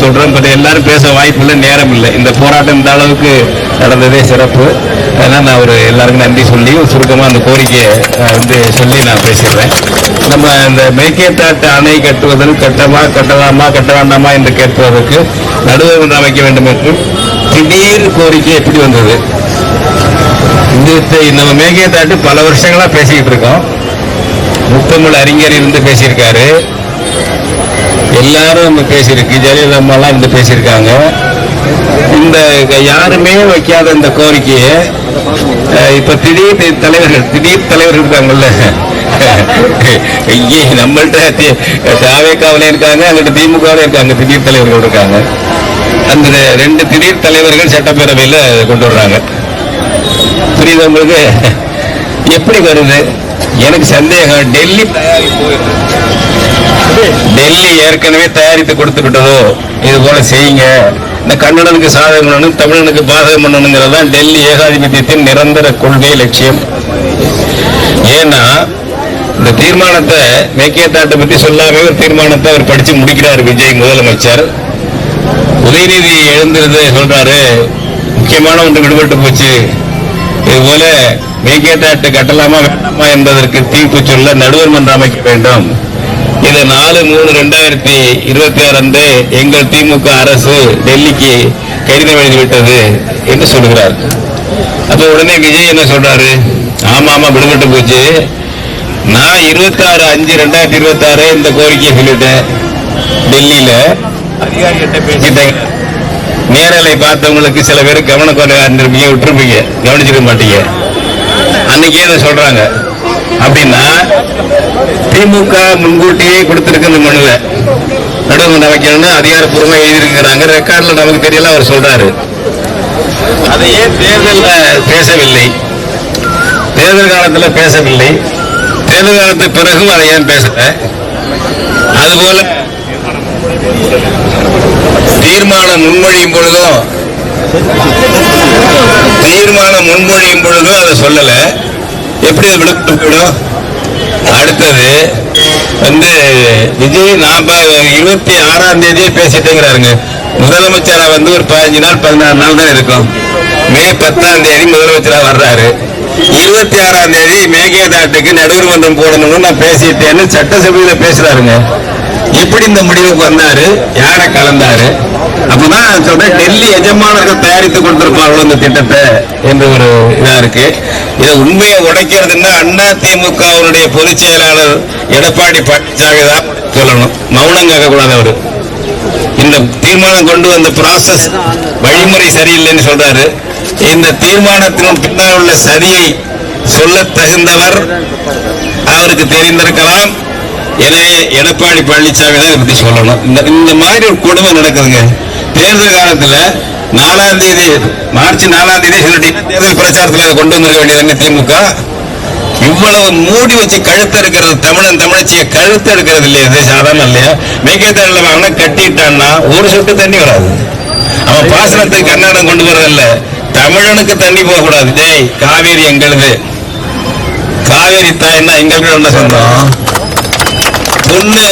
சொல்றேன். பட் எல்லாரும் பேச வாய்ப்பு இல்லை, நேரம் இல்லை. இந்த போராட்டம் இந்த அளவுக்கு நடந்ததே சிறப்பு. அதனால் நான் ஒரு எல்லாருக்கும் நன்றி சொல்லி சுருக்கமாக அந்த கோரிக்கையை சொல்லி நான் பேசிடுறேன். நம்ம இந்த மேகேதாட்டு அணை கட்டுவதில் கட்டலாமா கட்ட வேண்டாமா என்று கேட்பதற்கு நடுவர் மன்றம் அமைக்க வேண்டும் என்று திடீர் கோரிக்கை எப்படி வந்தது? நம்ம மேகேதாட்டு பல வருஷங்களா பேசிக்கிட்டு இருக்கோம். முத்தமிழ் அறிஞர் இருந்து பேசியிருக்காரு, எல்லாரும் பேசியிருக்கு, ஜெயலலிதா அம்மாலாம் இருந்து பேசியிருக்காங்க. இந்த யாருமே வைக்காத இந்த கோரிக்கையை இப்ப திடீர் தலைவர்கள் இருக்காங்கல்ல, இங்கே நம்மள்கிட்ட தாவேக்காவில இருக்காங்க, அங்கிட்ட திமுகவில இருக்காங்க, திடீர் தலைவர்கள் இருக்காங்க. அந்த 2 திடீர் தலைவர்கள் சட்டப்பேரவையில் கொண்டு வர்றாங்க. புரியுது உங்களுக்கு? எப்படி வருது? எனக்கு சந்தேகம். டெல்லி ஏற்கனவே தயாரித்து கொடுத்து விட்டதோ, இது போல செய்யுங்க, இந்த கன்னடனுக்கு சாதகம் பண்ணணும், தமிழனுக்கு பாதகம் பண்ணணுங்கிறதான் டெல்லி ஏகாதிபத்தியத்தின் நிரந்தர கொள்கை லட்சியம். ஏன்னா இந்த தீர்மானத்தை மேகேதாட்டை பத்தி சொல்லாம ஒரு தீர்மானத்தை அவர் படிச்சு முடிக்கிறார் விஜய் முதலமைச்சர். உதயநிதி எழுந்திருந்து சொல்றாரு, முக்கியமான ஒன்று விடுபட்டு போச்சு, இது போல மேகேதாட்டு கட்டலாமா வேண்டாமா என்பதற்கு தீர்ப்பு சொல்ல நடுவர் மன்றம் அமைக்க வேண்டும். இது 4/3/2026 அன்று எங்கள் திமுக அரசு டெல்லிக்கு கடிதம் எழுதிவிட்டது என்று சொல்கிறார். அப்ப உடனே விஜய் என்ன சொல்றாரு? ஆமா விடுபட்டு போச்சு, நான் 26/5/2026 இந்த கோரிக்கையை சொல்லிட்டேன், டெல்லியில அதிகாரிகிட்ட பேசிட்டேன். நேரலை பார்த்தவங்களுக்கு சில பேர் கவனக்குறைவா இருந்திருப்பீங்க, விட்டுருப்பீங்க, கவனிச்சிருக்க மாட்டீங்க. அன்னைக்கே அதை சொல்றாங்க. அப்படின்னா திமுக முன்கூட்டியே கொடுத்திருக்க இந்த மனுல நடுவர் மன்றம் வைக்கணும்னு அதிகாரப்பூர்வமா எழுதியிருக்கிறாங்க. ரெக்கார்ட்ல நமக்கு தெரியல, அவர் சொல்றாரு. அதையே தேர்தலில் பேசவில்லை, தேர்தல் காலத்தில் பேசவில்லை, தேர்தல் காலத்துக்கு பிறகும் அதை ஏன் பேசல? அதுபோல தீர்மானம் முன்மொழியும் பொழுதும் அதை சொல்லல. எப்படி விடுபட்டு போயிடும்? அடுத்தது விஜய் நான் 26ஆம் தேதியே பேசிட்டேங்கிறாருங்க. முதலமைச்சரா ஒரு 15 நாள் 16 நாள் தான் இருக்கும். மே 10ஆம் தேதி முதலமைச்சரா வர்றாரு. 26ஆம் தேதி மேகேதாட்டுக்கு நடுவர் மன்றம் போடணும்னு நான் பேசிட்டேன்னு சட்டசபையில பேசுறாருங்க. எப்படி இந்த முடிவுக்கு வந்தாரு? யாரை கலந்தாரு? அப்பதான் சொல்றேன், டெல்லி எஜமானர்கள் தயாரித்து கொடுத்திருப்பார்கள் இந்த திட்டத்தை என்று ஒரு இதா இருக்கு. இதை உண்மையை உடைக்கிறதுன்னா அதிமுகவுடைய பொதுச் செயலாளர் எடப்பாடி பழனிசாமி தான் சொல்லணும். மௌனம் கேட்க கூடாது. அவரு இந்த தீர்மானம் கொண்டு வந்த ப்ராசஸ் வழிமுறை சரியில்லைன்னு சொல்றாரு. இந்த தீர்மானத்தின் பின்னால் உள்ள சதியை சொல்ல தகுந்தவர் அவருக்கு தெரிந்திருக்கலாம். எனவே எடப்பாடி பழனிசாமி தான் இதை பத்தி சொல்லணும். இந்த மாதிரி ஒரு கொடுமை நடக்குதுங்க. தேர்தல் காலத்துல 4ஆம் தேதி மார்ச் 4ஆம் தேதி தேர்தல் பிரச்சாரத்தில் அதை கொண்டு வந்திருக்க வேண்டியது திமுக. இவ்வளவு மூடி வச்சு கழுத்து இருக்கிறது, தமிழன் தமிழச்சியை கழுத்து எடுக்கிறது இல்லையா? இது சாதாரண இல்லையா? மேகேதாட்டில் வாங்கினா கட்டிட்டான்னா ஒரு சொட்டு தண்ணி வராது. அவன் பாசனத்துக்கு கர்நாடகம் கொண்டு வரதில்ல, தமிழனுக்கு தண்ணி போகக்கூடாது. டேய், காவேரி எங்களுது, காவேரி தாய்னா எங்களுக்கு என்ன சொந்தம்? பொண்ணு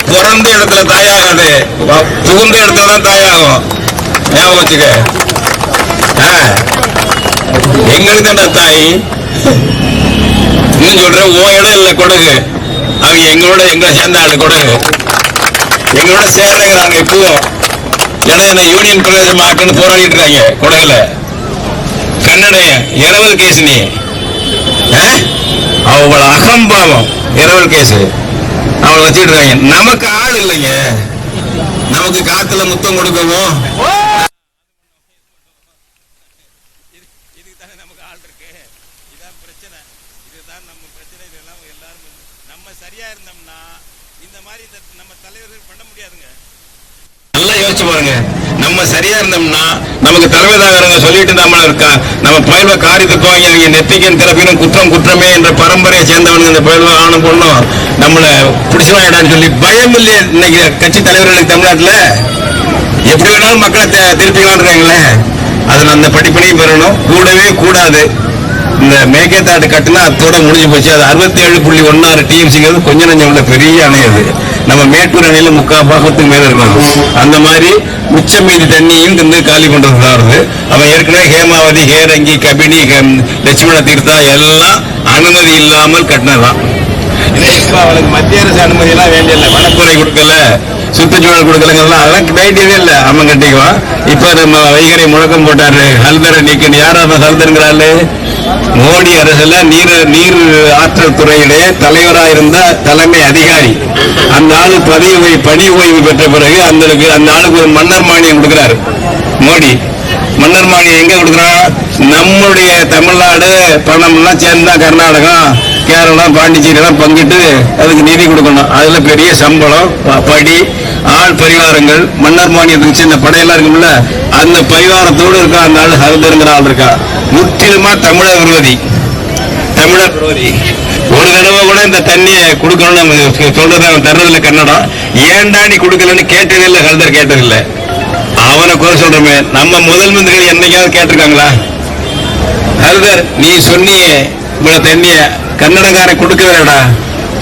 பிறந்த இடத்துல தாயாகாது, புகுந்த இடத்துல தான் தாயாகும். ஞாபகம் வச்சுக்க. எங்களுக்கு தானே தாய். இன்னும் சொல்றேன், உன் இடம் இல்ல கொடகு, அவங்க எங்களோட சேர்ந்த ஆளு கொடகு, எங்களோட சேர்றாங்க. இப்பவும் இடம் என்ன யூனியன் பிரதேசம் ஆக்குன்னு போராடிட்டு இருக்காங்க கொடகுல. கன்னடையன் இரவல் கேஸ், நீ அவங்கள அகம்பாவம் இரவல் கேஸ் அவளை வச்சுட்டு இருக்காங்க. நமக்கு ஆள் இல்லைங்க, நமக்கு காத்துல முத்தம் கொடுக்கவும் இதுக்கு தானே நமக்கு ஆள் இருக்கு. இதான் பிரச்சனை, இதுதான் நம்ம பிரச்சனை. இதெல்லாம் எல்லாரும் நம்ம சரியா இருந்தோம்னா இந்த மாதிரி நம்ம தலைவர்கள் பண்ண முடியாதுங்க. நல்லா யோசிச்சு பாருங்க. நம்ம சரியா இருந்தோம்னா நமக்கு தலைவராகிறவங்க சொல்லிட்டு நம்ம பயில்வ காரி துப்புவாங்க. அவங்க நெத்திக்கன் திறப்பினும் குற்றம் குற்றமே என்ற பரம்பரையை சேர்ந்தவனுங்க இந்த பயில்வ ஆணும் பொண்ணும் நம்மளை பிடிச்சுவாடான்னு சொல்லி பயம் இல்லையே இன்னைக்கு கட்சி தலைவர்களுக்கு தமிழ்நாட்டில்? எப்படி வேணாலும் மக்களை திருப்பிக்கலான்னு இருக்காங்களே. அதில் அந்த படிப்பினையும் பெறணும். கூடவே கூடாது. இந்த மேகேதாட்டு கட்டுனா அதோட முடிஞ்சு போச்சு. அது 67.16 டிஎம்சிங்கிறது கொஞ்சம் நஞ்சம் உள்ள பெரிய அணை. அது நம்ம மேட்டூர் அணையில 3/4 பாகத்துக்கு மேல இருக்கணும். அந்த மாதிரி மிச்ச மீதி தண்ணியும் வந்து காலி பண்றது தான் வருது. அவன் ஏற்கனவே ஹேமாவதி, ஹேரங்கி, கபினி, லட்சுமண தீர்த்தா எல்லாம் அனுமதி இல்லாமல் கட்டினதான். இப்ப அவளுக்கு மத்திய அரசு அனுமதி எல்லாம் வேண்டியதில்லை. வனத்துறை கொடுக்கல, சுற்றுச்சூழல் கொடுக்கலங்கிறதுலாம் அதெல்லாம் வேண்டியதே இல்லை. அவன் கட்டிக்குவான். இப்ப நம்ம வைகரை முழக்கம் போட்டாரு, ஹல்தரை நீக்கணும். யாராவது ஹல்தருங்கிறாரு? மோடி அரசுல நீர் ஆற்றல் துறையிலே தலைவராக இருந்த தலைமை அதிகாரி. அந்த ஆளு பணி ஓய்வு பெற்ற பிறகு அந்த ஆளுக்கு ஒரு மன்னர் மானியம் கொடுக்கிறாரு மோடி. மன்னர் மானியம் எங்க கொடுக்குறான்? நம்முடைய தமிழ்நாடு பணம் எல்லாம் சேர்ந்தா கர்நாடகம், கேரளம், பாண்டிச்சேரி எல்லாம் பங்கிட்டு அதுக்கு நிதி கொடுக்கணும். அதுல பெரிய சம்பளம், படி, ஆள் பரிவாரங்கள். மன்னர் மானியத்துக்கு சின்ன படையெல்லாம் இருக்கும்ல, அந்த பரிவாரத்தோடு இருக்கா அந்த ஆள். ஹல்தருங்கிற ஆள் இருக்கா. முற்றிலுமா தமிழர் விரோதி. ஒரு தடவை கூட இந்த தண்ணியை கொடுக்கணும்னு சொல்றது அவன் தர்றதில்லை. கன்னடம் ஏன்டா நீ கொடுக்கலன்னு கேட்டதில்லை. ஹல்தர் கேட்டதில்லை. அவனை குறை சொல்றமே. நம்ம முதல் மந்திரிகள் என்னைக்காவது கேட்டிருக்காங்களா? ஹல்தர் நீ சொன்னியே இவ்வளவு தண்ணிய கன்னடக்காரன் கொடுக்கவேடா,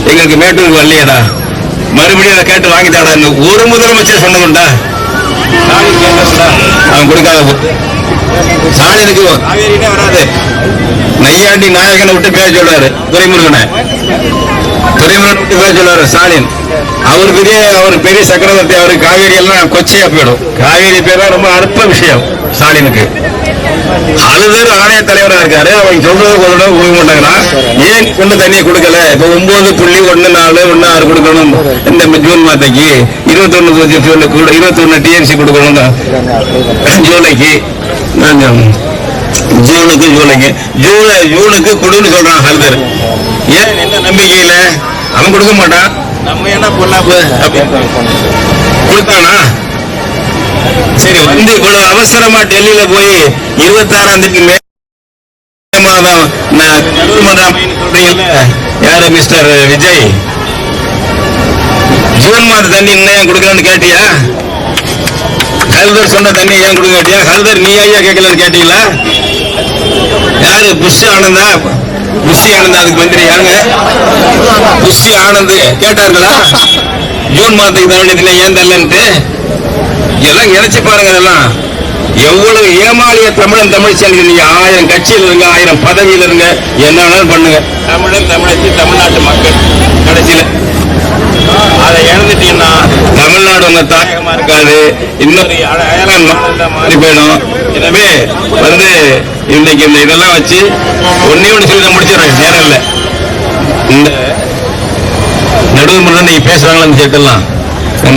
எங்களுக்கு மேட்டூருக்கு வரலையடா, மறுபடியும் அதை கேட்டு வாங்கிட்டாடா. ஒரு முதலமைச்சர் சொன்னதுண்டா? அவன் கொடுக்காத சாணிக்கு வராது. நையாண்டி நாயகனை விட்டு பேச சொல்றாரு. துரைமுருகனை விட்டு பேச சொல்றாரு ஸ்டாலின். அவர் பெரிய சக்கரவர்த்தி. அவரு காவேரி எல்லாம் கொச்சையா போயிடும். காவேரி பேரா ரொம்ப அற்ப விஷயம் ஸ்டாலினுக்கு. ஹல்தர் ஆணைய தலைவராக இருக்காரு. அவங்க சொல்றது போக மாட்டாங்கன்னா ஏன் கொண்டு தண்ணியை கொடுக்கல? இப்ப 9.1416 கொடுக்கணும் இந்த ஜூன் மாதத்துக்கு. 21 டிஎம்சி கொடுக்கணும் ஜூலைக்கு. ஜூனுக்கு கொடுன்னு சொல்றான் ஹல்தர். ஏன் என்ன நம்பிக்கையில? அவன் கொடுக்க மாட்டான். நம்ம என்ன பொல்லாப்பு கொடுத்தானா? சரி, வந்து இவ்வளவு அவசரமா டெல்லியில போய் 26ஆம் தேதி மே மாதம் சொல்றீங்கல்ல, யாரு மிஸ்டர் விஜய், ஜூன் மாத தண்ணி இன்னும் கொடுக்கலன்னு கேட்டியா? ஹல்தர் சொன்ன தண்ணி ஏன் கொடுக்க கேட்டியா? ஹல்தர் நீ ஐயா கேட்கலன்னு கேட்டீங்களா? யாரு? புஷ் ஆனந்தா? புஷி ஆனந்த் அதுக்கு மந்திரி யாருங்க? புஷி ஆனந்த் கேட்டார்களா ஜூன் மாதத்துக்கு தண்ணி ஏன் தரலன்ட்டு? எல்லாம் நினைச்சு பாருங்க. அதெல்லாம் எவ்வளவு ஏமாளிய தமிழ் செல்வி. நீங்க 1000 கட்சியில் இருங்க, 1000 பதவியில் இருங்க, என்ன வேணாலும் பண்ணுங்க. தமிழன், தமிழச்சி, தமிழ்நாட்டு மக்கள் கடைசியில அதை இழந்துட்டீங்கன்னா தமிழ்நாடு உங்க தாயகமா இருக்காது. இன்னொரு அயலான் மாறி போயிடும். எனவே வந்து இன்னைக்கு இந்த இதெல்லாம் வச்சு ஒன்னே ஒண்ணு சொல்லி முடிச்சிடறேன். நேரம் இல்லை. இந்த நடுவர் மன்றம் நீங்க பேசுறாங்களான்னு கேட்கலாம்.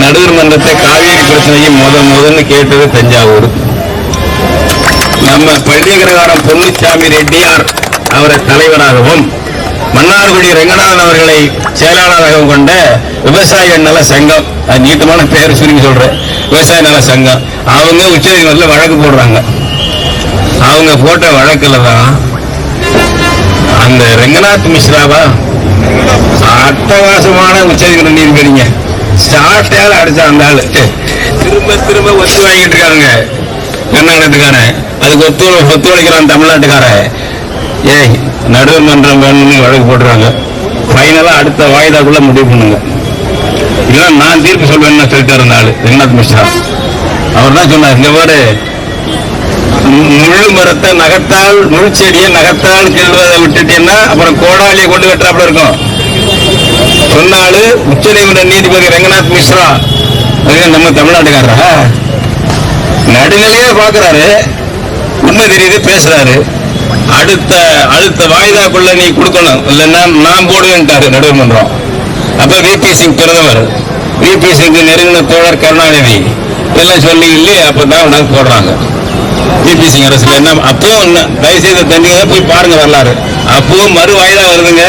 நடுவர் மன்றத்தை காவேரி பிரச்சனையை முதல்னு கேட்டது தஞ்சாவூர். நம்ம பள்ளியகிரகாரம் பொன்னுச்சாமி ரெட்டியார் அவரை தலைவராகவும், மன்னார்குடி ரெங்கநாதன் அவர்களை செயலாளராகவும் கொண்ட விவசாய நல சங்கம், அது நீட்டமான பெயர் சுருங்கி சொல்றேன், விவசாய நல சங்கம், அவங்க உச்சநீதிமன்றத்தில் வழக்கு போடுறாங்க. அவங்க போட்ட வழக்குல தான் அந்த ரெங்கநாத் மிஸ்ராவா அட்டகாசமான உச்சநீதிமன்ற நீதிபதிங்க சாட்டையால் அடிச்சா அந்த ஆளு திரும்ப ஒத்து வாங்கிட்டு இருக்காங்க கர்நாடகத்துக்காரன். அதுக்கு ஒத்துழைக்கிறான் தமிழ்நாட்டுக்காரன். ஏய், நடுவர் மன்றம் வேணும்னு வழக்கு போட்டுறாங்க. ஃபைனலா அடுத்த வாய்தாக்குள்ள முடிவு பண்ணுங்க, இல்ல நான் தீர்ப்பு சொல்வேன்னு சொல்லிட்டாரு அந்த ஆளு ரெங்கநாத் மிஸ்ரா. அவர் தான் சொன்னார், இங்க பாரு, முழு மரத்தை நகத்தால், முழு செடியை நகத்தால் கிள்வதை விட்டுட்டீங்கன்னா அப்புறம் கோடாலியை கொண்டு வெட்டாப்புல இருக்கும் சொன்னாலு உச்ச நீதிமன்ற நீதிபதி ரெங்கநாத் மிஸ்ரா. நம்ம தமிழ்நாட்டுக்காரரா? நடுநிலையே பாக்குறாரு, உண்மை தெரியுது, பேசுறாரு. அடுத்த வாய்தாக்குள்ள நீ கொடுக்கணும், இல்லைன்னா நான் போடுவேன்ட்டாரு நடுவர் மன்றம். அப்ப விபி சிங் பிரதமர், விபி சிங் நெருங்கின தோழர் கருணாநிதி எல்லாம் சொல்லி இல்லையே, அப்பதான் போடுறாங்க விபி சிங் அரசுல. என்ன அப்போ தயவுசெய்து தண்ணி போய் பாருங்க வரலாறு. அப்பவும் மறு வாய்தா வருதுங்க,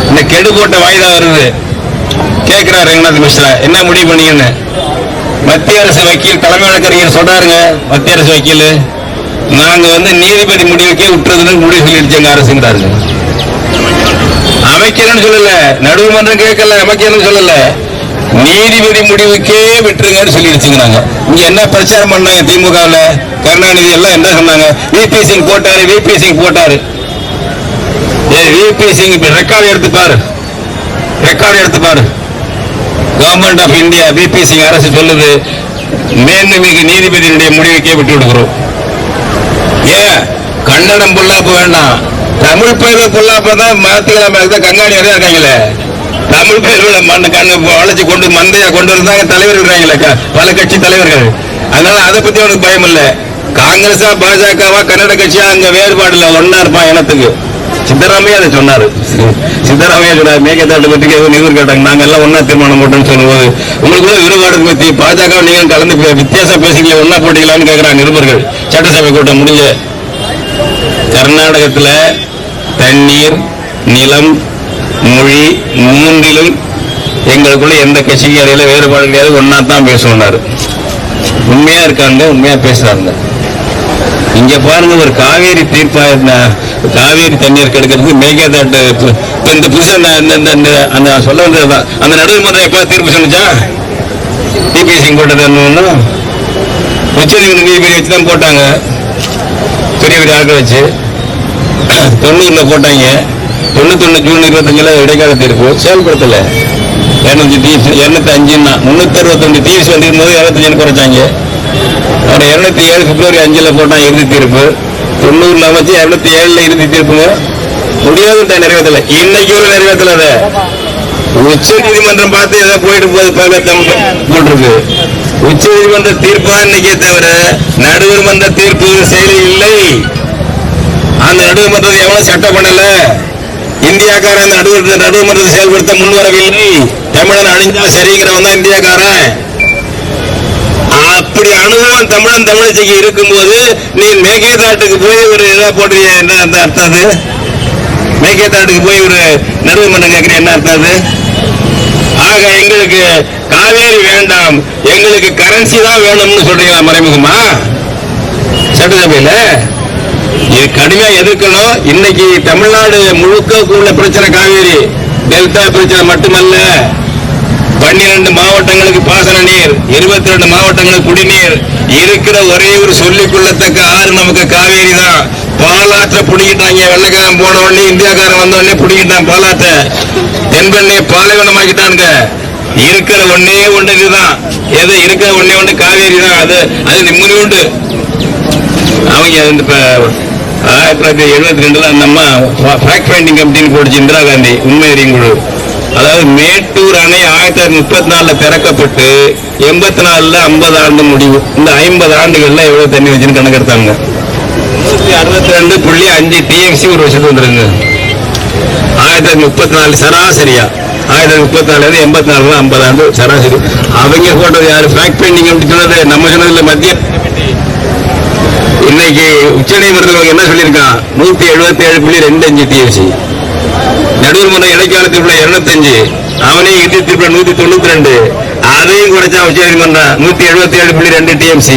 இந்த கெடு போட்ட வாய்தா வருது. கேட்கிறார் ரெங்கநாத் மிஸ்ரா, என்ன முடிவு பண்ணீங்கன்னு. மத்திய அரசு வக்கீல், தலைமை வழக்கறிஞர் சொல்றாருங்க, மத்திய அரசு வக்கீல், நாங்க நீதிபதி முடிவுக்கே விட்டுறதுன்னு முடிவு சொல்லிடுச்சு எங்க அரசுங்கிறாருங்க. அமைக்கிறேன்னு சொல்லல, நடுவர் மன்றம் கேட்கல, அமைக்கிறேன்னு சொல்லல, நீதிபதி முடிவுக்கே விட்டுருங்கன்னு சொல்லிடுச்சுங்கிறாங்க. இங்க என்ன பிரச்சாரம் பண்ணாங்க திமுகவில், கருணாநிதி எல்லாம் என்ன சொன்னாங்க, விபி சிங் போட்டாரு, விபி சிங் போட்டாரு. VP சிங் ரெக்கார்டு எடுத்து பாரு, government of India VP Singh அரசு சொல்லுது, மேன்மிகு நீதிபதியினுடைய முடிவுக்கே விட்டு விடுகிறோம். ஏன் கன்னடம் பொல்லாப்பு வேண்டாம், தமிழ் பயிர்கள் பொல்லாப்பதான் மாத்திக்கலாம். கங்காணி நிறைய இருக்காங்களே, தமிழ் பயிர்களை வளைச்சு கொண்டு மந்தையா கொண்டு வந்தாங்க தலைவர்கள் இருக்காங்களே, பல கட்சி தலைவர்கள். அதனால அதை பத்தி அவனுக்கு பயம் இல்லை. காங்கிரஸா பாஜகவா கன்னட கட்சியா அங்க வேறுபாடு இல்ல, ஒன்னா இருப்பான் இனத்துக்கு. சித்தராமையா அதை சொன்னாரு. சித்தராமையா சொன்னார் மேகதாட்டு பற்றி நிபுணர் கேட்டாங்க, நாங்க எல்லாம் ஒன்னா தீர்மானம் போட்டோம்னு சொல்லும்போது உங்களுக்குள்ள வேறுபாடு பத்தி பாஜக நீங்க கலந்து வித்தியாசம் பேசிக்கல, ஒன்னா போட்டீங்களான்னு கேட்கிறாங்க நிருபர்கள். சட்டசபை கூட்டம் முடிஞ்ச கர்நாடகத்துல தண்ணீர், நிலம், மொழி மூன்றிலும் எங்களுக்குள்ள எந்த கட்சிக்கு அறையில வேறுபாடு கிடையாது, ஒன்னா தான் பேசணும்னாரு. உண்மையா இருக்காங்க, உண்மையா பேசுறாங்க. இங்க பாருங்க, ஒரு காவேரி தீர்ப்பா காவேரி தண்ணீர் கெடுக்கிறதுக்கு மேகதாட்டு இந்த புதுசா அந்த சொல்ல வந்ததுதான். அந்த நடுவர்மன்றம் எப்ப தீர்ப்பு சொன்னச்சா VP சிங் போட்டது உச்ச நீதிபதி வச்சுதான் போட்டாங்க, பெரிய பெரிய ஆட்கள் வச்சு 90 போட்டாங்க. 91 ஜூன் 25 இடைக்கால தீர்ப்பு செயல்படுத்தல. 205 361 தீர்ப்பு வந்திருந்தது 25 குறைச்சாங்க. அவரை 207 பிப்ரவரி 5 போட்டான் இறுதி தீர்ப்பு. 90 அமைச்சு 207 இறுதி தீர்ப்புங்க முடியாது நிறைவேற்றல. இன்னைக்கு ஒரு நிறைவேற்றல. அதை உச்ச நீதிமன்றம் பார்த்து ஏதோ போயிட்டு போட்டிருக்கு. உச்ச நீதிமன்ற தீர்ப்பா இன்னைக்கே தவிர நடுவர் மன்ற தீர்ப்பு செயலில் இல்லை. அந்த நடுவர் மன்றத்தை எவ்வளவு சட்டம் பண்ணல. இந்தியாக்காரன் அந்த நடுவர் மன்றத்தை செயல்படுத்த முன்வரவில்லை. தமிழன் அழிஞ்சா சரிங்கிறவன் தான் இந்தியாக்காரன். அப்படி அனுபவம் தமிழன் தமிழச்சிக்கு இருக்கும் போது நீ மேகேதாட்டுக்கு போய் ஒரு இதா போடுறிய, என்ன அர்த்தம்? மேகேதாட்டுக்கு போய் ஒரு நடுவர் மன்றம் கேட்கிற என்ன அர்த்தம்? ஆக எங்களுக்கு காவேரி வேண்டாம், எங்களுக்கு கரன்சி தான் வேணும்னு சொல்றீங்களா மறைமுகமா சட்டசபையில? இது கடுமையா எதிர்க்கணும். இன்னைக்கு தமிழ்நாடு முழுக்க உள்ள பிரச்சனை காவேரி டெல்டா பிரச்சனை மட்டுமல்ல. 12 மாவட்டங்களுக்கு பாசன நீர், 22 மாவட்டங்களுக்கு குடிநீர் இருக்கிற ஒரே ஒரு சொல்லிக் கொள்ளத்தக்க ஆறு நமக்கு காவேரி தான். பாலாற்ற பிடிக்கிட்டாங்க. வெள்ளக்காரன் போன உடனே இந்தியாக்காரன் வந்த உடனே பிடிக்கிட்டான் பாலாற்ற. தென்பெண்ணை பாலைவனமாக்கிட்டானுங்க. இருக்கிற ஒன்னே ஒன்று இதுதான். எது இருக்கிற ஒன்னே ஒன்று காவேரி தான். அது முடி உண்டு. அவங்க 1972 அந்த அம்மா ஃபேக்ட் ஃபைண்டிங் கமிட்டின்னு போடுச்சு இந்திரா காந்தி உண்மை அறியும் குழு. அதாவது மேட்டூர் அணை 1934 திறக்கப்பட்டு 84 50 ஆண்டு முடிவு. இந்த 50 ஆண்டுகள்ல எவ்வளவு தண்ணி வச்சுன்னு கணக்கெடுத்தாங்க. 162.5 TMC ஒரு வருஷத்துக்கு வந்துருங்க. 1934 சராசரியா 1934 84 50 ஆண்டு சராசரி. அவங்க போட்டது யாரு? ஃபேக்ட் ஃபைண்டிங் கமிட்டி சொன்னது. நம்ம சொன்னதுல மத்திய இன்னைக்கு உச்ச நீதிமன்றத்தில் என்ன சொல்லியிருக்கான்? 177.25 TMC. நடுவர் மன்ற இடைக்கால தீர்ப்புல 205, அவனே இறுதி தீர்ப்புல 192. அதையும் குறைச்சா உச்ச நீதிமன்றம் 177.2 TMC.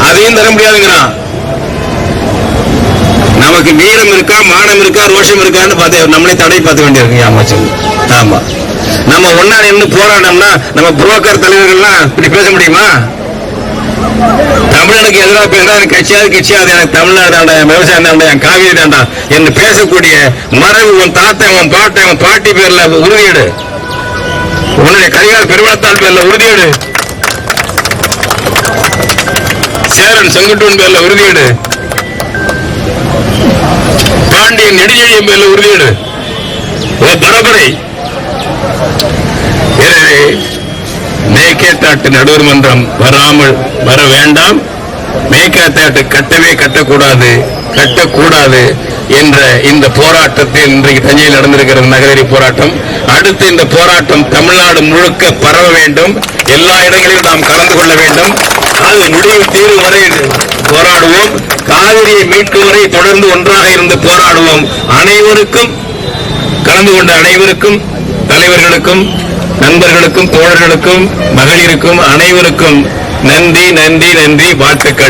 அதையும் தர முடியாதுங்கிறான். நமக்கு வீரம் இருக்கா, மானம் இருக்கா, ரோஷம் இருக்கான்னு பார்த்து நம்மளே தடை பார்த்து வேண்டியிருக்கு அமைச்சர். ஆமா, நம்ம ஒன்னா நின்று போராடணும்னா நம்ம புரோக்கர் தலைவர்கள்லாம் இப்படி பேச முடியுமா? தமிழனுக்கு எதிராக பேசுறா கட்சியாது எனக்கு தமிழ்நாடு தாண்டா, விவசாயம் தாண்டா, என் காவிரி தாண்டா என்று பேசக்கூடிய மரபு உன் தாத்தா, உன் பாட்டை, உன் பாட்டி பேர்ல உறுதியீடு. உன்னுடைய கரிகால் பெருமளத்தால் பேர்ல உறுதியீடு. சேரன் செங்குட்டுவன் பேர்ல உறுதியீடு. பாண்டியன் நெடுஞ்செழியன் பேர்ல உறுதியீடு. பரபரை. எனவே மேகேதாட்டு நடுவர் மன்றம் வர வேண்டாம். மேகேதாட்டு கட்டக்கூடாது என்ற இந்த போராட்டத்தில் இன்றைக்கு தஞ்சையில் நடந்திருக்கிறது நகரடி போராட்டம். அடுத்து இந்த போராட்டம் தமிழ்நாடு முழுக்க பரவ வேண்டும். எல்லா இடங்களிலும் நாம் கலந்து கொள்ள வேண்டும். அது முடிவு தீர்வு வரை போராடுவோம். காவிரியை மீட்கும் வரை தொடர்ந்து ஒன்றாக இருந்து போராடுவோம். அனைவருக்கும் கலந்து கொண்ட அனைவருக்கும், தலைவர்களுக்கும், நண்பர்களுக்கும், தோழர்களுக்கும், மகளிருக்கும், அனைவருக்கும் நன்றி வாழ்த்துக்கள்.